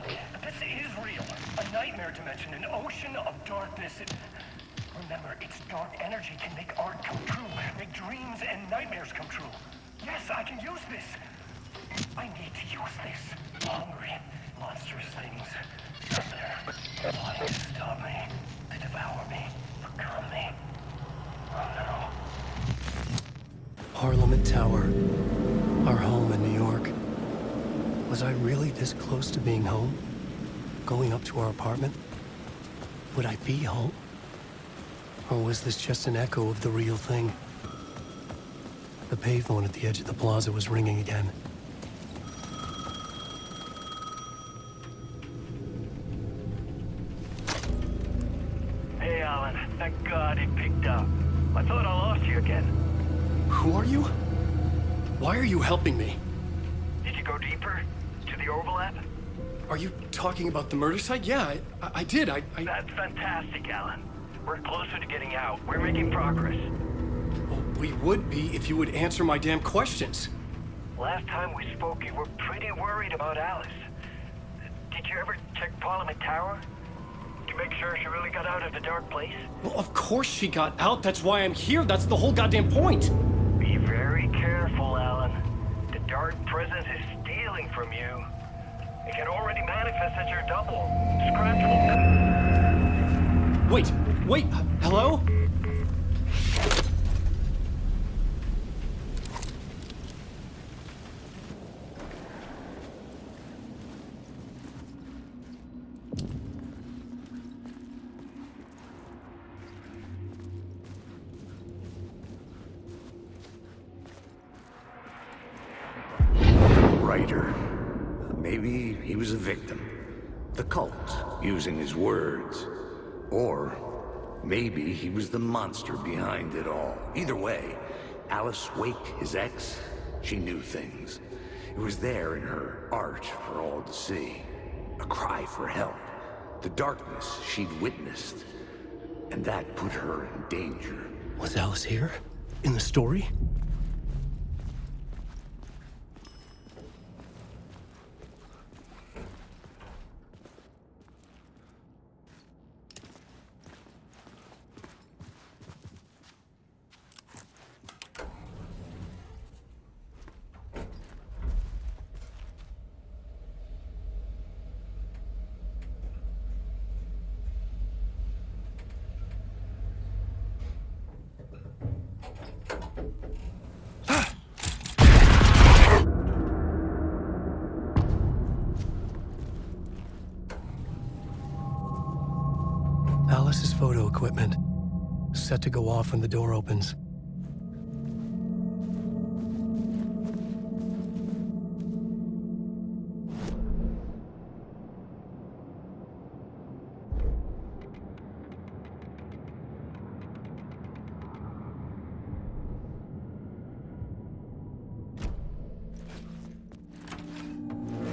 This is real. A nightmare dimension, an ocean of darkness. Remember, its dark energy can make art come true, make dreams and nightmares come true. Yes, I can use this. I need to use this. Hungry, monstrous things. Out there, wanting to stop me, to devour me, become me. Oh no. Parliament Tower. Our home in New York. Was I really this close to being home? Going up to our apartment? Would I be home? Or was this just an echo of the real thing? The payphone at the edge of the plaza was ringing again. Hey, Alan. Thank God it picked up. I thought I lost you again. Who are you? Why are you helping me? Did you go deeper? To the overlap? Are you talking about the murder site? Yeah, I did. That's fantastic, Alan. We're closer to getting out. We're making progress. Well, we would be if you would answer my damn questions. Last time we spoke, you were pretty worried about Alice. Did you ever check Parliament Tower? To make sure she really got out of the dark place? Well, of course she got out. That's why I'm here. That's the whole goddamn point. Be very careful, Alan. The dark presence is stealing from you. It can already manifest as your double. Scratch will... Wait, hello? Writer. Maybe he was a victim. The cult, using his words. Or maybe he was the monster behind it all. Either way, Alice Wake, his ex, she knew things. It was there in her art for all to see. A cry for help. The darkness she'd witnessed. And that put her in danger. Was Alice here? In the story? Alice's photo equipment. Set to go off when the door opens.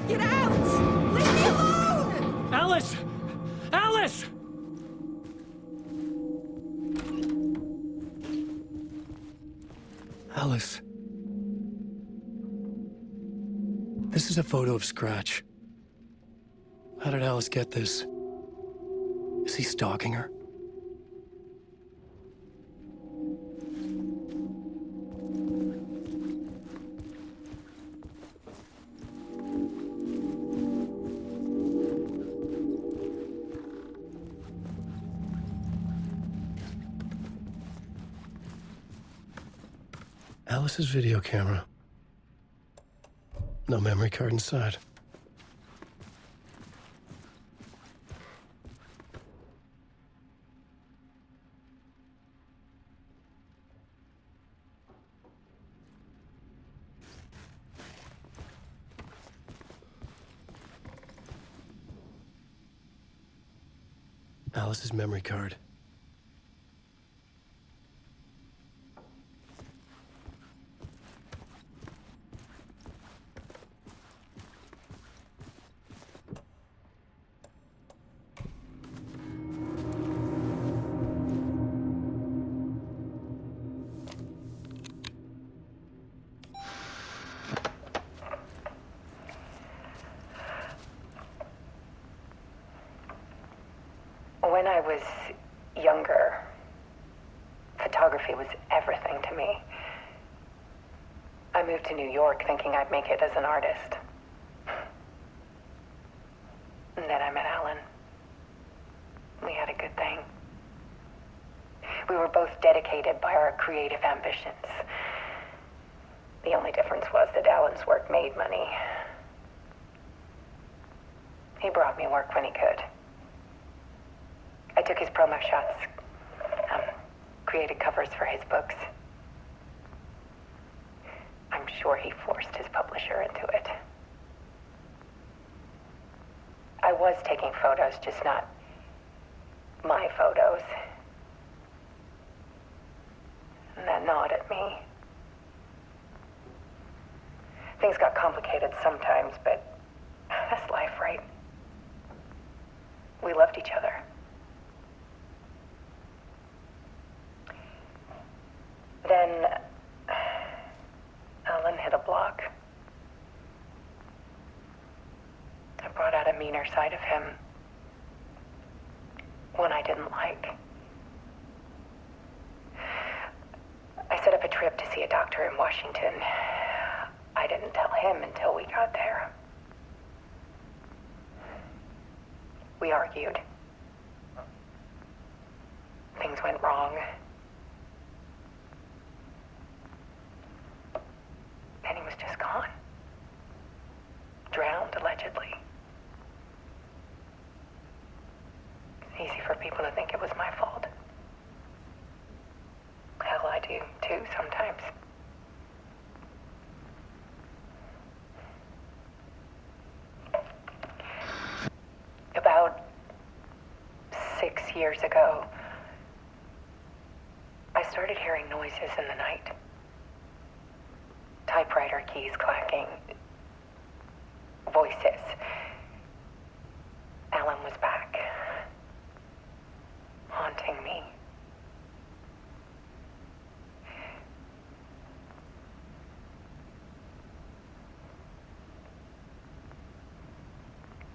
Get out! Leave me alone! Alice! Alice! Alice. This is a photo of Scratch. How did Alice get this? Is he stalking her? Alice's video camera. No memory card inside. Alice's memory card. When I was younger, photography was everything to me. I moved to New York thinking I'd make it as an artist. And then I met Alan. We had a good thing. We were both dedicated by our creative ambitions. The only difference was that Alan's work made money. He brought me work when he could. I took his promo shots, created covers for his books. I'm sure he forced his publisher into it. I was taking photos, just not my photos. And that gnawed at me. Things got complicated sometimes, but that's life, right? We loved each other. Then Alan hit a block. I brought out a meaner side of him. One I didn't like. I set up a trip to see a doctor in Washington. I didn't tell him until we got there. We argued. Things went wrong. And he was just gone. Drowned, allegedly. It's easy for people to think it was my fault. Hell, I do too sometimes. About 6 years ago, I started hearing noises in the night. Typewriter keys clacking. Voices. Alan was back. Haunting me.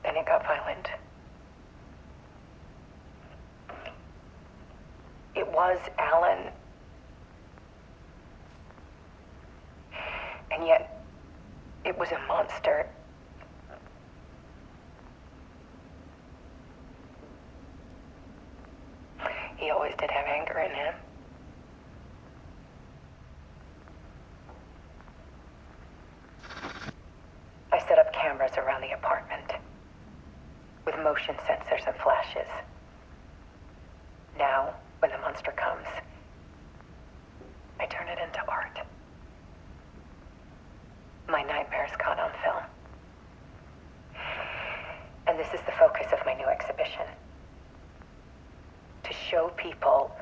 Then it got violent. It was Alan. And yet, it was a monster. He always did have anger in him. I set up cameras around the apartment with motion sensors and flashes. Now, when the monster comes, I turn it into art. My nightmares caught on film. And this is the focus of my new exhibition. To show people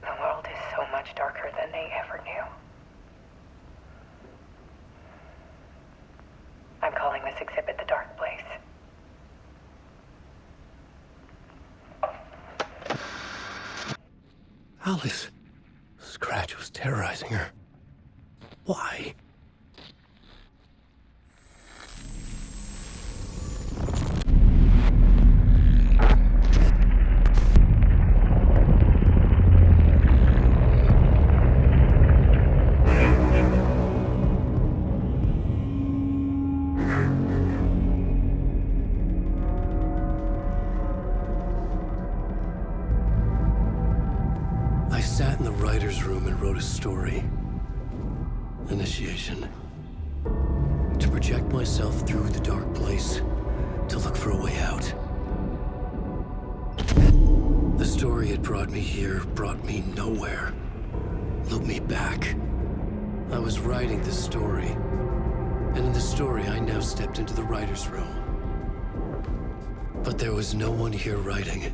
the world is so much darker than they ever knew. I'm calling this exhibit The Dark Place. Alice. Scratch was terrorizing her. Why? I sat in the writer's room and wrote a story. Initiation. To project myself through the dark place, to look for a way out. The story had brought me here, brought me nowhere. Looped me back. I was writing the story. And in the story, I now stepped into the writer's room. But there was no one here writing it.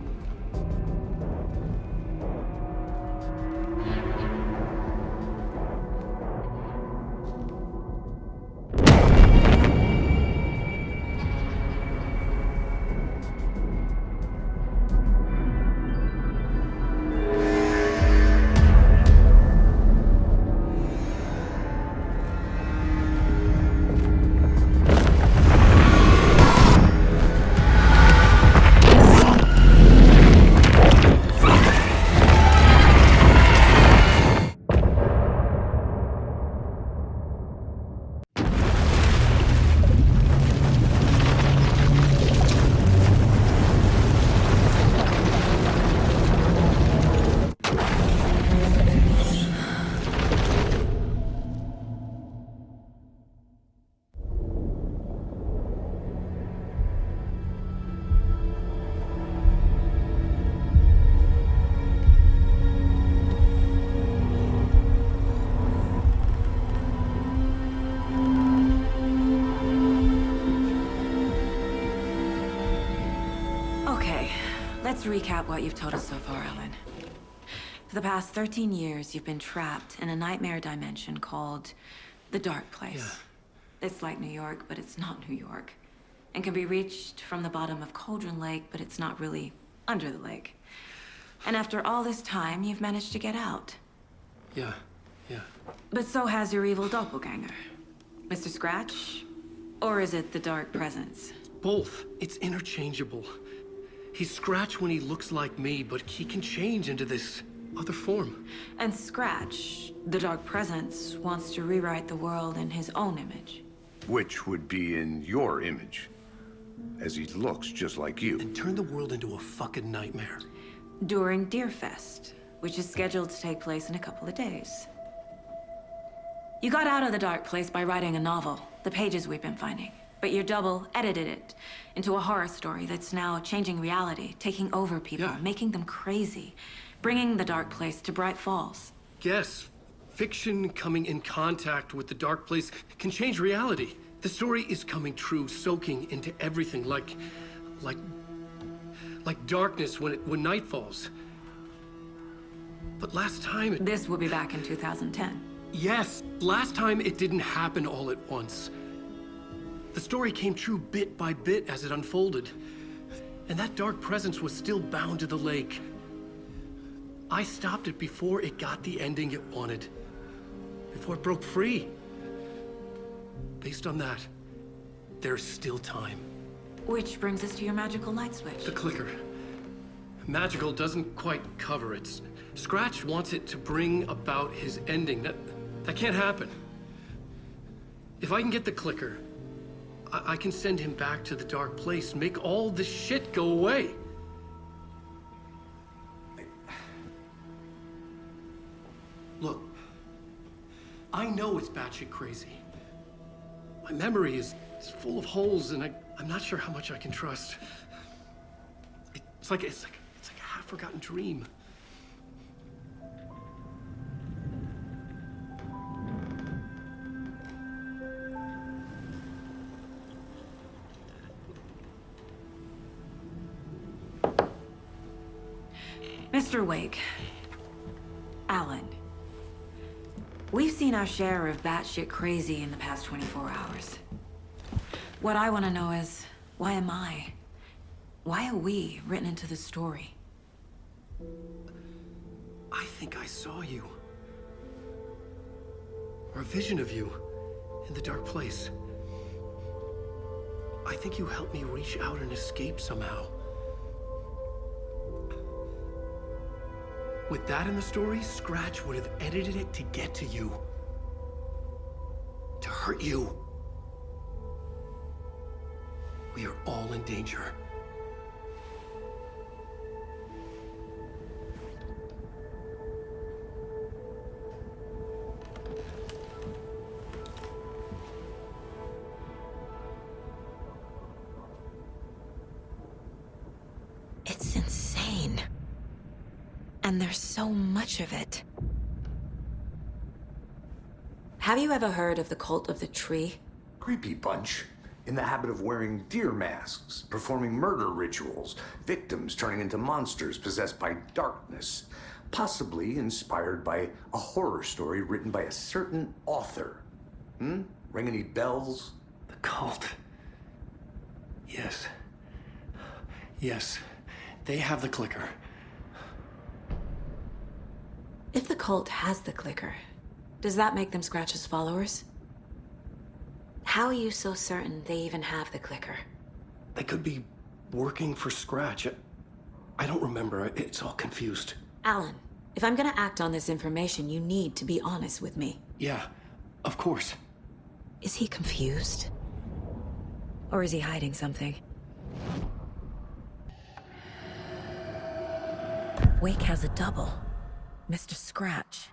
Let's recap what you've told us so far, Alan. For the past 13 years, you've been trapped in a nightmare dimension called the Dark Place. Yeah. It's like New York, but it's not New York. And can be reached from the bottom of Cauldron Lake, but it's not really under the lake. And after all this time, you've managed to get out. Yeah. But so has your evil doppelganger. Mr. Scratch? Or is it the Dark Presence? Both. It's interchangeable. He's Scratch when he looks like me, but he can change into this other form. And Scratch, the Dark Presence, wants to rewrite the world in his own image. Which would be in your image, as he looks just like you. And turn the world into a fucking nightmare. During Deerfest, which is scheduled to take place in a couple of days. You got out of the Dark Place by writing a novel, the pages we've been finding. But your double edited it into a horror story that's now changing reality, taking over people, Yeah. making them crazy, bringing the Dark Place to Bright Falls. Yes, fiction coming in contact with the Dark Place can change reality. The story is coming true, soaking into everything like darkness when night falls. But last time This will be back in 2010. Yes, last time it didn't happen all at once. The story came true bit by bit as it unfolded. And that dark presence was still bound to the lake. I stopped it before it got the ending it wanted. Before it broke free. Based on that, there's still time. Which brings us to your magical light switch. The clicker. Magical doesn't quite cover it. Scratch wants it to bring about his ending. That can't happen. If I can get the clicker, I can send him back to the Dark Place, make all this shit go away. Look, I know it's batshit crazy. My memory is full of holes, and I'm not sure how much I can trust. It's like a half-forgotten dream. Mr. Wake. Alan. We've seen our share of batshit crazy in the past 24 hours. What I want to know is, why am I? Why are we written into the story? I think I saw you. Or a vision of you in the Dark Place. I think you helped me reach out and escape somehow. With that in the story, Scratch would have edited it to get to you. To hurt you. We are all in danger. It's insane. And there's so much of it. Have you ever heard of the Cult of the Tree? Creepy bunch. In the habit of wearing deer masks, performing murder rituals, victims turning into monsters possessed by darkness, possibly inspired by a horror story written by a certain author. Ring any bells? The cult. Yes. Yes. They have the clicker. If the cult has the clicker, does that make them Scratch's followers? How are you so certain they even have the clicker? They could be working for Scratch. I don't remember. It's all confused. Alan, if I'm gonna act on this information, you need to be honest with me. Yeah, of course. Is he confused? Or is he hiding something? Wake has a double. Mr. Scratch.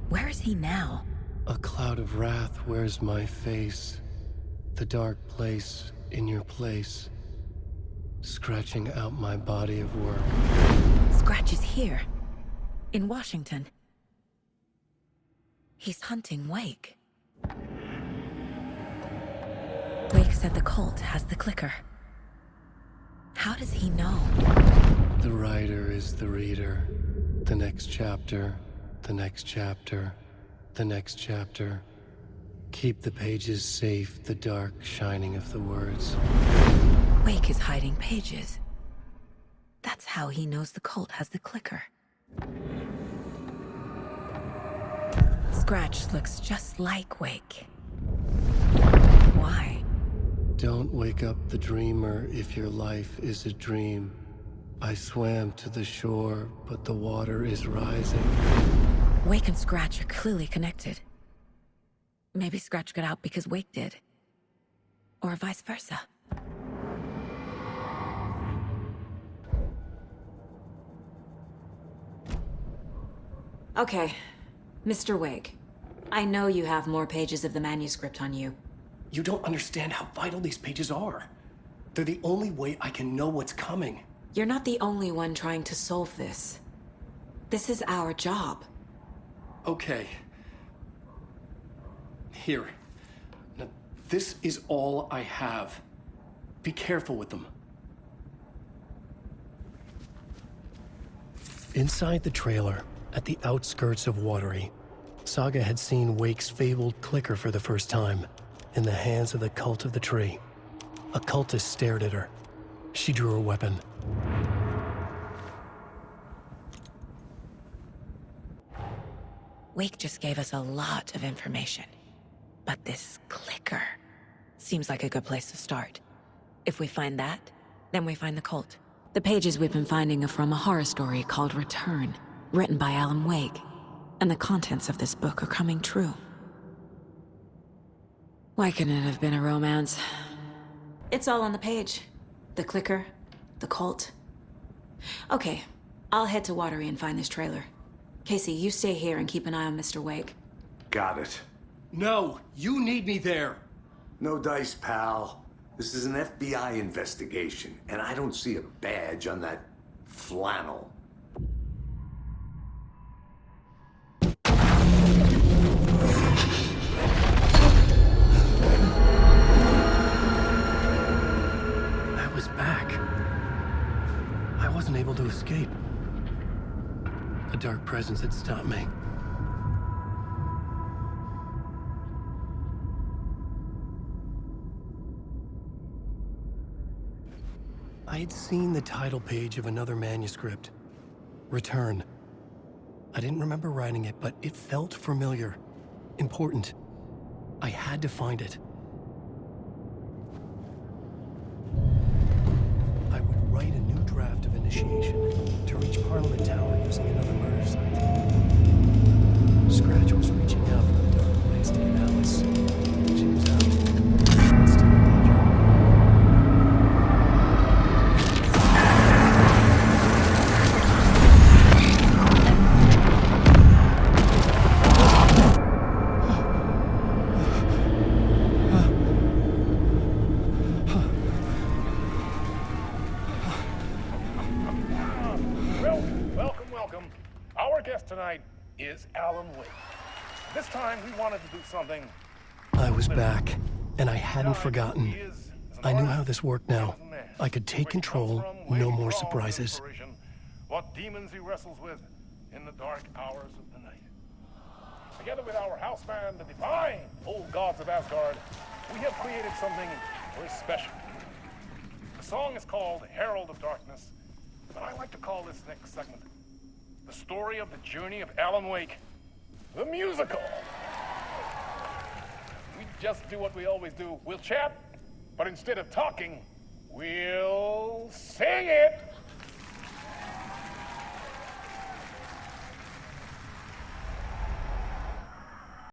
Where is he now? A cloud of wrath wears my face. The dark place in your place. Scratching out my body of work. Scratch is here. In Washington. He's hunting Wake. Wake said the cult has the clicker. How does he know? The writer is the reader. The next chapter, the next chapter, the next chapter. Keep the pages safe, the dark shining of the words. Wake is hiding pages. That's how he knows the cult has the clicker. Scratch looks just like Wake. Why? Don't wake up the dreamer if your life is a dream. I swam to the shore, but the water is rising. Wake and Scratch are clearly connected. Maybe Scratch got out because Wake did. Or vice versa. Okay, Mr. Wake. I know you have more pages of the manuscript on you. You don't understand how vital these pages are. They're the only way I can know what's coming. You're not the only one trying to solve this. This is our job. Okay. Here. Now, this is all I have. Be careful with them. Inside the trailer, at the outskirts of Watery, Saga had seen Wake's fabled clicker for the first time, in the hands of the Cult of the Tree. A cultist stared at her. She drew her weapon. Wake just gave us a lot of information. But this clicker seems like a good place to start. If we find that, then we find the cult. The pages we've been finding are from a horror story called Return, written by Alan Wake. And the contents of this book are coming true. Why couldn't it have been a romance? It's all on the page. The clicker, the cult. Okay, I'll head to Watery and find this trailer. Casey, you stay here and keep an eye on Mr. Wake. Got it. No, you need me there. No dice, pal. This is an FBI investigation, and I don't see a badge on that flannel. I was back. I wasn't able to escape. A dark presence had stopped me. I had seen the title page of another manuscript, Return. I didn't remember writing it, but it felt familiar, important. I had to find it. I would write a new draft of initiation to reach Parliament Tower using another murder site. Scratch was reaching out from the dark place to get Alice. She was out, but still in danger. Welcome. Our guest tonight is Alan Wake. This time we wanted to do something. I was back, and I hadn't forgotten. I knew how this worked now. I could take control, no more surprises. What demons he wrestles with in the dark hours of the night. Together with our house band, the divine old gods of Asgard, we have created something very special. The song is called Herald of Darkness, but I like to call this next segment the story of the journey of Alan Wake, the musical. We just do what we always do. We'll chat, but instead of talking, we'll sing it.